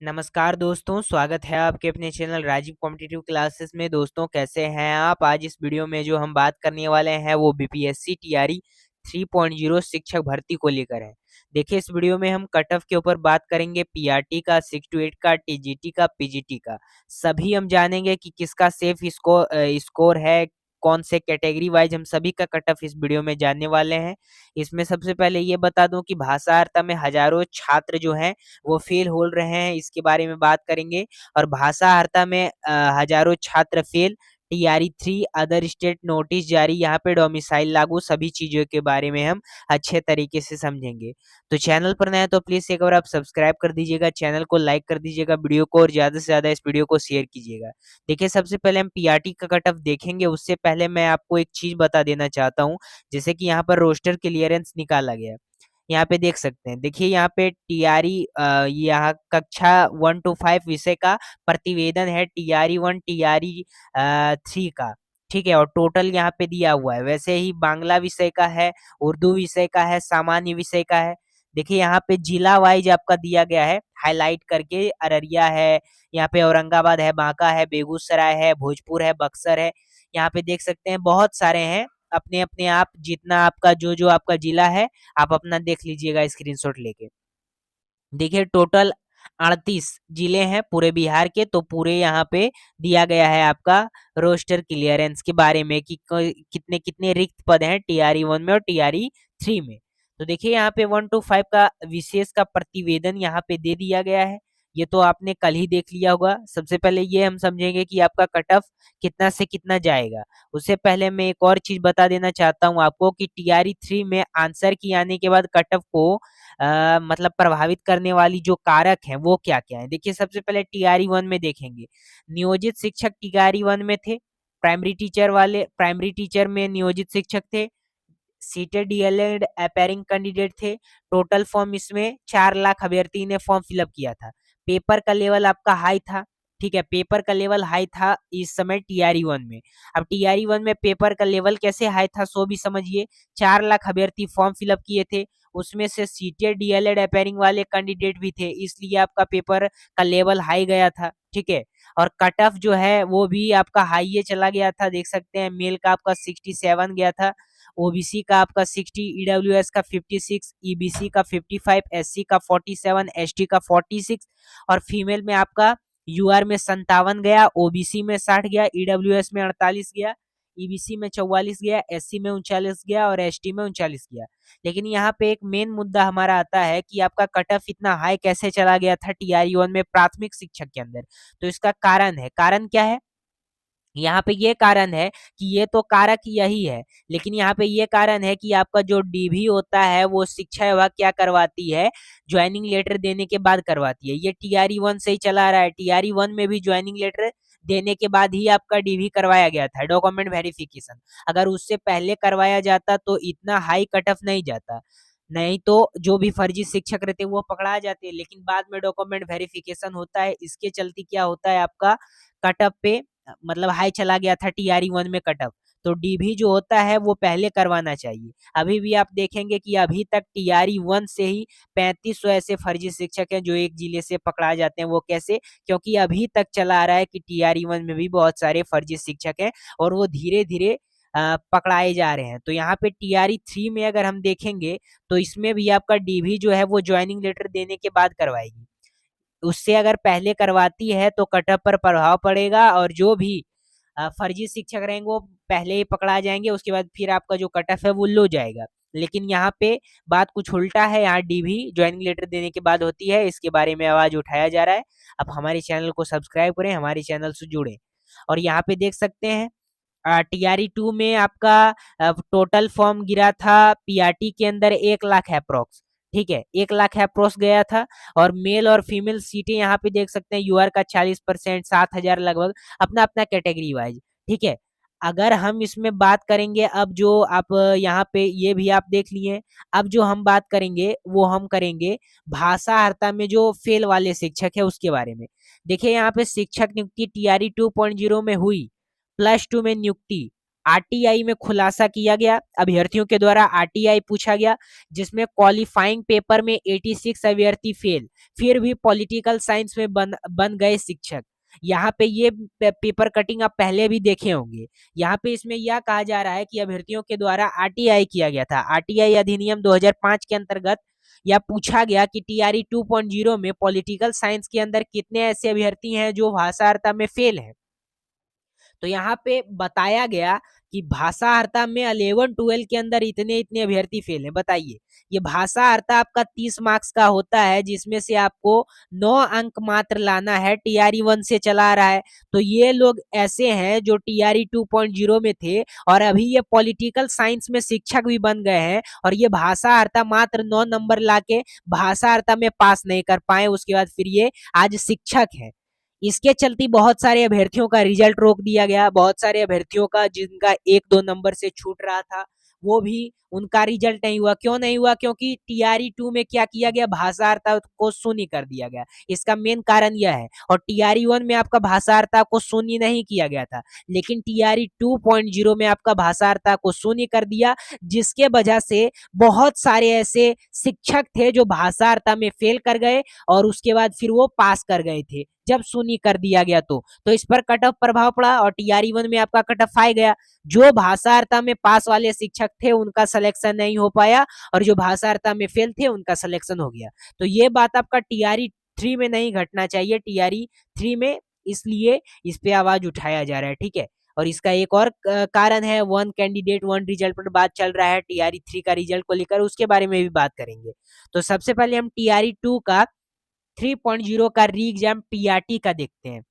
नमस्कार दोस्तों, स्वागत है आपके अपने चैनल राजीव कॉम्पिटिटिव क्लासेस में। दोस्तों कैसे हैं आप? आज इस वीडियो में जो हम बात करने वाले हैं वो बीपीएससी टीआरई 3.0 शिक्षक भर्ती को लेकर है। देखिए, इस वीडियो में हम कट ऑफ के ऊपर बात करेंगे, पीआरटी का, 6 to 8 का, टीजीटी का, पीजीटी का। सभी हम जानेंगे कि किसका सेफ स्कोर है, कौन से कैटेगरी वाइज, हम सभी का कट ऑफ इस वीडियो में जानने वाले हैं। इसमें सबसे पहले ये बता दूं कि भाषार्ता में हजारों छात्र जो हैं वो फेल हो रहे हैं, इसके बारे में बात करेंगे। और भाषाहारता में हजारों छात्र fail, TRE 3 other state notice जारी, यहाँ पे डोमिसाइल लागू, सभी चीजों के बारे में हम अच्छे तरीके से समझेंगे। तो चैनल पर नए तो प्लीज एक बार आप सब्सक्राइब कर दीजिएगा, चैनल को लाइक कर दीजिएगा वीडियो को, और ज्यादा से ज्यादा इस वीडियो को शेयर कीजिएगा। देखिए, सबसे पहले हम पीआरटी का कट ऑफ देखेंगे, उससे पहले मैं आपको एक चीज बता देना चाहता हूँ। जैसे कि यहाँ पर रोस्टर क्लियरेंस निकाला गया, यहाँ पे देख सकते हैं। देखिए, यहाँ पे टीआरई यहाँ कक्षा 1 to 5 विषय का प्रतिवेदन है, टीआरई 1, टीआरई 3 का। ठीक है, और टोटल यहाँ पे दिया हुआ है। वैसे ही बांग्ला विषय का है, उर्दू विषय का है, सामान्य विषय का है। देखिए, यहाँ पे जिला वाइज आपका दिया गया है हाईलाइट करके, अररिया है, यहाँ पे औरंगाबाद है, बांका है, बेगूसराय है, भोजपुर है, बक्सर है। यहाँ पे देख सकते हैं बहुत सारे हैं। अपने अपने आप जितना आपका जो जो आपका जिला है, आप अपना देख लीजिएगा स्क्रीनशॉट लेके। देखिए, टोटल 38 जिले हैं पूरे बिहार के, तो पूरे यहाँ पे दिया गया है आपका रोस्टर क्लियरेंस के बारे में कि कितने कितने रिक्त पद हैं टीआरई 1 में और टीआरई 3 में। तो देखिए, यहाँ पे 1 to 5 का विशेष का प्रतिवेदन यहाँ पे दे दिया गया है। ये तो आपने कल ही देख लिया होगा। सबसे पहले ये हम समझेंगे कि आपका कट ऑफ कितना से कितना जाएगा। उससे पहले मैं एक और चीज बता देना चाहता हूँ आपको कि टीआरई 3 में आंसर की आने के बाद कट ऑफ को मतलब प्रभावित करने वाली जो कारक हैं वो क्या क्या है। देखिए, सबसे पहले टीआरई 1 में देखेंगे, नियोजित शिक्षक टीआरई 1 में थे, प्राइमरी टीचर में नियोजित शिक्षक थे, सीटेड डीएलएड अपेयरिंग कैंडिडेट थे। टोटल फॉर्म इसमें 4 लाख अभ्यर्थी ने फॉर्म फिलअप किया था। पेपर का लेवल आपका हाई था। ठीक है, पेपर का लेवल हाई था इस समय टीआरई 1 में। अब टीआरई 1 में पेपर का लेवल कैसे हाई था सो भी समझिए। 4 लाख अभ्यर्थी फॉर्म फिलअप किए थे, उसमें से सीटेड डीएलएड अपेयरिंग वाले कैंडिडेट भी थे, इसलिए आपका पेपर का लेवल हाई गया था। ठीक है, और कट ऑफ जो है वो भी आपका हाई चला गया था। देख सकते हैं, मेल का आपका 67 गया था, ओबीसी का आपका 60, ईडब्ल्यूएस का 56, ईबीसी का 55, एससी का 47, एसटी का 46, और फीमेल में आपका यूआर में 57 गया, ओबीसी में 60 गया, ईडब्ल्यूएस में 48 गया, ईबीसी में 44 गया, एससी में 39 गया और एसटी में 39 गया। लेकिन यहाँ पे एक मेन मुद्दा हमारा आता है कि आपका कट ऑफ इतना हाई कैसे चला गया था टीआरई 1 में प्राथमिक शिक्षक के अंदर। तो इसका कारण है, कारण क्या है? यहाँ पे ये कारण है कि ये तो कारक यही है, लेकिन यहाँ पे ये कारण है कि आपका जो डीवी होता है वो शिक्षा विभाग क्या करवाती है, ज्वाइनिंग लेटर देने के बाद करवाती है। ये टीआरई 1 से ही चला रहा है। टीआरई 1 में भी ज्वाइनिंग लेटर देने के बाद ही आपका डीवी करवाया गया था, डॉक्यूमेंट वेरिफिकेशन। अगर उससे पहले करवाया जाता तो इतना हाई कट ऑफ नहीं जाता, नहीं तो जो भी फर्जी शिक्षक रहते हैं वो पकड़ा जाते हैं। लेकिन बाद में डॉक्यूमेंट वेरिफिकेशन होता है, इसके चलते क्या होता है, आपका कट ऑफ पे मतलब हाई चला गया था टीआरई 1 में कट ऑफ। तो डीवी जो होता है वो पहले करवाना चाहिए। अभी भी आप देखेंगे कि अभी तक टीआरई 1 से ही 3500 ऐसे फर्जी शिक्षक हैं जो एक जिले से पकड़ा जाते हैं। वो कैसे? क्योंकि अभी तक चला आ रहा है कि टीआरई 1 में भी बहुत सारे फर्जी शिक्षक हैं और वो धीरे धीरे पकड़ाए जा रहे हैं। तो यहाँ पे टीआरई 3 में अगर हम देखेंगे तो इसमें भी आपका डीवी जो है वो ज्वाइनिंग लेटर देने के बाद करवाएगी। उससे अगर पहले करवाती है तो कट ऑफ पर प्रभाव पड़ेगा, और जो भी फर्जी शिक्षक रहेंगे वो पहले ही पकड़ा जाएंगे, उसके बाद फिर आपका जो कट ऑफ है वो लो जाएगा। लेकिन यहाँ पे बात कुछ उल्टा है, यहाँ डीवी ज्वाइनिंग लेटर देने के बाद होती है। इसके बारे में आवाज उठाया जा रहा है। अब हमारे चैनल को सब्सक्राइब करें, हमारे चैनल से जुड़े। और यहाँ पे देख सकते हैं टीआरई 2 में आपका टोटल फॉर्म गिरा था पीआरटी के अंदर 1 लाख अप्रोक्स। ठीक है, 1 लाख अप्रोक्स गया था। और मेल और फीमेल सीटें यहाँ पे देख सकते हैं, यूआर का 40%, 7,000 लगभग, अपना अपना कैटेगरी वाइज। ठीक है, अगर हम इसमें बात करेंगे, अब जो आप यहाँ पे ये भी आप देख लिए, अब जो हम बात करेंगे वो हम करेंगे भाषा हर्ता में जो फेल वाले शिक्षक है उसके बारे में। देखिए, यहाँ पे शिक्षक नियुक्ति टीआरई 2.0 में हुई, +2 में नियुक्ति आरटीआई में खुलासा किया गया, अभ्यर्थियों के द्वारा आरटीआई पूछा गया, जिसमें क्वालिफाइंग पेपर में 86 अभ्यर्थी फेल, फिर भी पॉलिटिकल साइंस में बन गए शिक्षक। यहाँ पे ये पेपर कटिंग आप पहले भी देखे होंगे। यहाँ पे इसमें यह कहा जा रहा है कि अभ्यर्थियों के द्वारा आरटीआई किया गया था। आरटीआई अधिनियम 2005 के अंतर्गत यह पूछा गया कि टीआरई 2.0 में पॉलिटिकल साइंस के अंदर कितने ऐसे अभ्यर्थी हैं जो भाषार्ता में फेल हैं। तो यहाँ पे बताया गया कि भाषार्ता में 11-12 के अंदर इतने इतने अभ्यर्थी फेल हैं। बताइए, ये भाषार्ता आपका 30 मार्क्स का होता है, जिसमें से आपको 9 अंक मात्र लाना है। टीआरई 1 से चला रहा है, तो ये लोग ऐसे हैं जो टीआरई 2.0 में थे और अभी ये पॉलिटिकल साइंस में शिक्षक भी बन गए हैं, और ये भाषार्ता मात्र 9 नंबर लाके भाषार्ता में पास नहीं कर पाए, उसके बाद फिर ये आज शिक्षक है। इसके चलते बहुत सारे अभ्यर्थियों का रिजल्ट रोक दिया गया। बहुत सारे अभ्यर्थियों का जिनका 1-2 नंबर से छूट रहा था, वो भी उनका रिजल्ट नहीं हुआ। क्यों नहीं हुआ? क्योंकि टीआरई 2 में क्या किया गया, भाषार्ता को शून्य कर दिया गया। इसका मेन कारण यह है। और टीआरई 1 में आपका भाषार्ता को शून्य नहीं किया गया था, लेकिन टीआरई 2.0 में आपका भाषार्ता को शून्य कर दिया, जिसके वजह से बहुत सारे ऐसे शिक्षक थे जो भाषार्ता में फेल कर गए और उसके बाद फिर वो पास कर गए थे जब शून्य कर दिया गया। तो इस पर कट ऑफ प्रभाव पड़ा और टीआरई 1 में आपका कट ऑफ आ गया। जो भाषार्ता में पास वाले शिक्षक थे उनका सिलेक्शन नहीं हो पाया, और जो भाषार्ता में फेल थे उनका सिलेक्शन हो गया। तो ये बात आपका टीआरई 3 में नहीं घटना चाहिए, टीआरई 3 में, इसलिए इस पे आवाज उठाया जा रहा है। ठीक है, और इसका एक और कारण है, 1 कैंडिडेट 1 रिजल्ट पर बात चल रहा है टीआरई 3 का रिजल्ट को लेकर, उसके बारे में भी बात करेंगे। तो सबसे पहले हम टीआरई 2 का 3.0 का री एग्जाम टीआरटी का देखते हैं।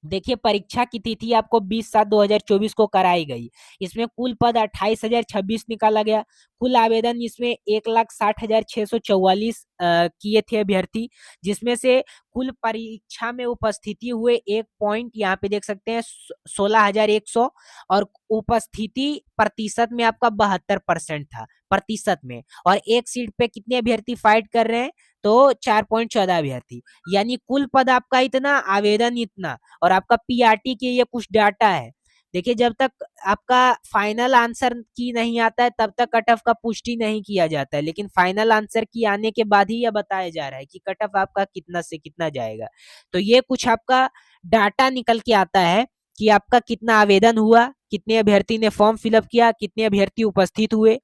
देखिए, परीक्षा की तिथि आपको 20/7/2024 को कराई गई। इसमें कुल पद 28,026 निकाला गया। कुल आवेदन इसमें 1,60,644 किए थे अभ्यर्थी, जिसमें से कुल परीक्षा में उपस्थिति हुए 1 पॉइंट यहाँ पे देख सकते हैं 16,100, और उपस्थिति प्रतिशत में आपका 72% था प्रतिशत में। और एक सीट पे कितने अभ्यर्थी फाइट कर रहे हैं? तो 4.14 अभ्यर्थी। यानी कुल पद आपका इतना, आवेदन इतना, और आपका पीआरटी के ये कुछ डाटा है। देखिए, जब तक आपका फाइनल आंसर की नहीं आता है तब तक कट ऑफ का पुष्टि नहीं किया जाता है, लेकिन फाइनल आंसर की आने के बाद ही यह बताया जा रहा है कि कट ऑफ आपका कितना से कितना जाएगा। तो ये कुछ आपका डाटा निकल के आता है कि आपका कितना आवेदन हुआ, कितने अभ्यर्थी ने फॉर्म फिलअप किया, कितने अभ्यर्थी उपस्थित हुए।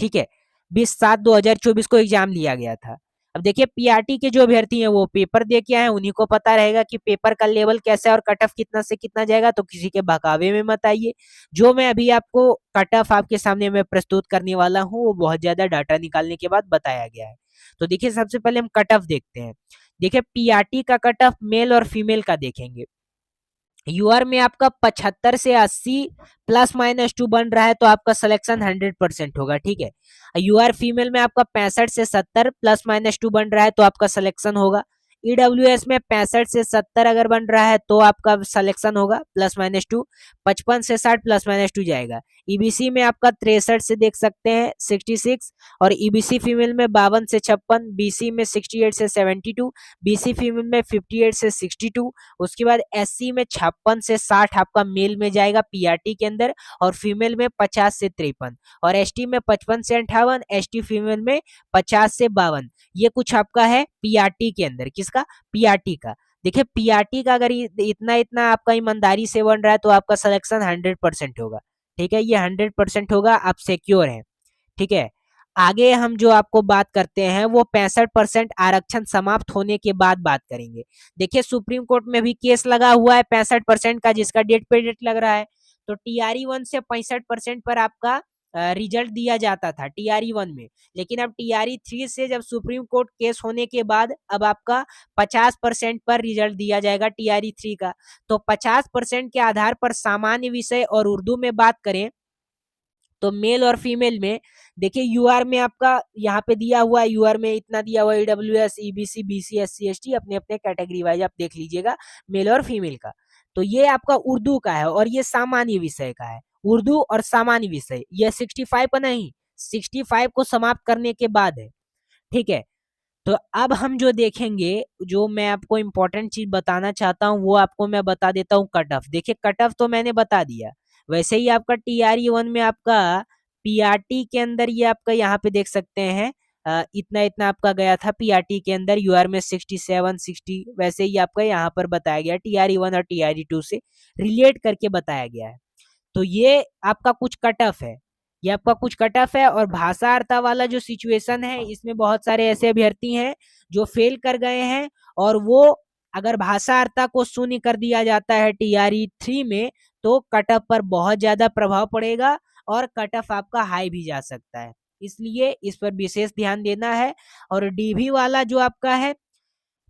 ठीक है, 20/7/2024 को एग्जाम लिया गया था। अब देखिए, पीआरटी के जो अभ्यर्थी हैं वो पेपर दे के आए, उन्हीं को पता रहेगा कि पेपर का लेवल कैसा है और कट ऑफ कितना से कितना जाएगा। तो किसी के बहकावे में मत आइए। जो मैं अभी आपको कट ऑफ आपके सामने मैं प्रस्तुत करने वाला हूँ, वो बहुत ज्यादा डाटा निकालने के बाद बताया गया है। तो देखिए, सबसे पहले हम कट ऑफ देखते हैं। देखिए, पीआरटी का कट ऑफ मेल और फीमेल का देखेंगे। यूआर में आपका 75 से 80 +-2 बन रहा है, तो आपका सिलेक्शन 100% होगा। ठीक है, यूआर फीमेल में आपका 65 से 70 +-2 बन रहा है, तो आपका सिलेक्शन होगा। ईडब्ल्यूएस में 65 से 70 अगर बन रहा है तो आपका सिलेक्शन होगा +-2, 55 से 60 +-2 जाएगा। ईबीसी में आपका 63 से देख सकते हैं 66, और ईबीसी फीमेल में 52 से 56, बीसी में 68 से 72, बीसी फीमेल में 58 से 62। उसके बाद एससी में 56 से 60 आपका मेल में जाएगा पीआरटी के अंदर, और फीमेल में 50 से 53, और एसटी में 55 से 58, एसटी फीमेल में 50 से 52। ये कुछ आपका है पीआरटी के अंदर, किसका? पीआरटी का। देखिए, पीआरटी का अगर इतना इतना आपका ईमानदारी से बन रहा है तो आपका सिलेक्शन 100% होगा। ठीक है, ये 100% होगा, आप सिक्योर हैं। ठीक है, आगे हम जो आपको बात करते हैं वो 65% आरक्षण समाप्त होने के बाद बात करेंगे। देखिए, सुप्रीम कोर्ट में भी केस लगा हुआ है 65% का, जिसका डेट पे डेट लग रहा है। तो टीआरई 1 से 65% पर आपका रिजल्ट दिया जाता था टीआरई 1 में, लेकिन अब टीआरई 3 से जब सुप्रीम कोर्ट केस होने के बाद अब आपका 50% पर रिजल्ट दिया जाएगा टीआरई 3 का। तो 50% के आधार पर सामान्य विषय और उर्दू में बात करें तो मेल और फीमेल में देखिए, यूआर में आपका यहाँ पे दिया हुआ है, यूआर में इतना दिया हुआ है, EWS, EBC, BC, SC, ST, अपने अपने कैटेगरी वाइज आप देख लीजिएगा मेल और फीमेल का। तो ये आपका उर्दू का है और ये सामान्य विषय का है। उर्दू और सामान्य विषय ये 65 पर नहीं, 65 को समाप्त करने के बाद है। ठीक है, तो अब हम जो देखेंगे, जो मैं आपको इंपॉर्टेंट चीज बताना चाहता हूँ वो आपको मैं बता देता हूँ, कट ऑफ। देखिए, कट ऑफ तो मैंने बता दिया, वैसे ही आपका TRE 1 में आपका PRT के अंदर ये आपका यहाँ पे देख सकते हैं इतना इतना आपका गया था PRT के अंदर, UR में 67 60, वैसे ही आपका यहाँ पर बताया गया TRE 1 और TRE 2 से रिलेट करके बताया गया है। तो ये आपका कुछ कट ऑफ है, ये आपका कुछ कट ऑफ है। और भाषा अर्था वाला जो सिचुएशन है, इसमें बहुत सारे ऐसे अभ्यर्थी हैं जो फेल कर गए हैं, और वो अगर भाषा अर्था को शून्य कर दिया जाता है TRE 3 में, तो कट ऑफ पर बहुत ज्यादा प्रभाव पड़ेगा और कट ऑफ आपका हाई भी जा सकता है, इसलिए इस पर विशेष ध्यान देना है। और DV वाला जो आपका है,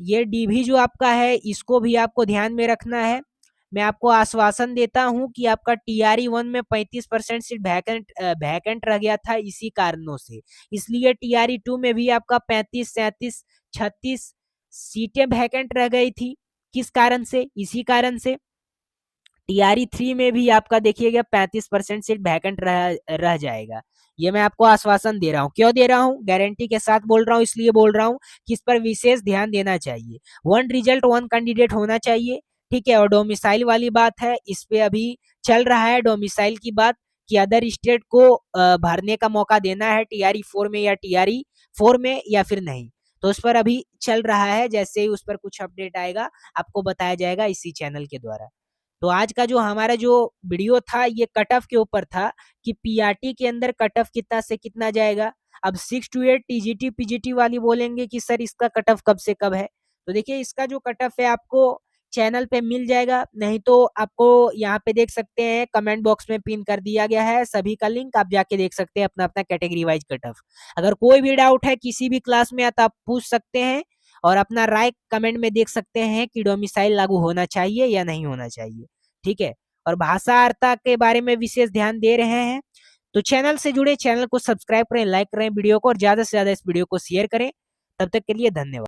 ये DV जो आपका है, इसको भी आपको ध्यान में रखना है। मैं आपको आश्वासन देता हूं कि आपका TRE 1 में 35% सीट वैकेंट रह गया था इसी कारणों से, इसलिए TRE 2 में भी आपका 35 37 36 सीटें वैकेंट रह गई थी। किस कारण से? इसी कारण से। TRE 3 में भी आपका देखिएगा 35% सीट वैकेंट रह जाएगा। ये मैं आपको आश्वासन दे रहा हूँ। क्यों दे रहा हूँ? गारंटी के साथ बोल रहा हूँ, इसलिए बोल रहा हूँ कि इस पर विशेष ध्यान देना चाहिए। 1 रिजल्ट 1 कैंडिडेट होना चाहिए, ठीक है। और डोमिसाइल वाली बात है, इस पे अभी चल रहा है डोमिसाइल की बात, कि अदर स्टेट को भरने का मौका देना है TRE 4 में या TRE 4 में या फिर नहीं, तो उस पर अभी चल रहा है। जैसे ही उस पर कुछ अपडेट आएगा आपको बताया जाएगा इसी चैनल के द्वारा। तो आज का जो हमारा जो वीडियो था, ये कट ऑफ के ऊपर था कि PRT के अंदर कट ऑफ कितना से कितना जाएगा। अब 6 to 8 TGT PGT वाली बोलेंगे कि सर इसका कट ऑफ कब से कब है, तो देखिए इसका जो कट ऑफ है आपको चैनल पे मिल जाएगा, नहीं तो आपको यहाँ पे देख सकते हैं कमेंट बॉक्स में पिन कर दिया गया है सभी का लिंक, आप जाके देख सकते हैं अपना अपना कैटेगरी वाइज कट ऑफ। अगर कोई भी डाउट है किसी भी क्लास में तो आप पूछ सकते हैं, और अपना राय कमेंट में देख सकते हैं कि डोमिसाइल लागू होना चाहिए या नहीं होना चाहिए, ठीक है। और भाषा अर्था के बारे में विशेष ध्यान दे रहे हैं, तो चैनल से जुड़े, चैनल को सब्सक्राइब करें, लाइक करें वीडियो को, और ज्यादा से ज्यादा इस वीडियो को शेयर करें। तब तक के लिए धन्यवाद।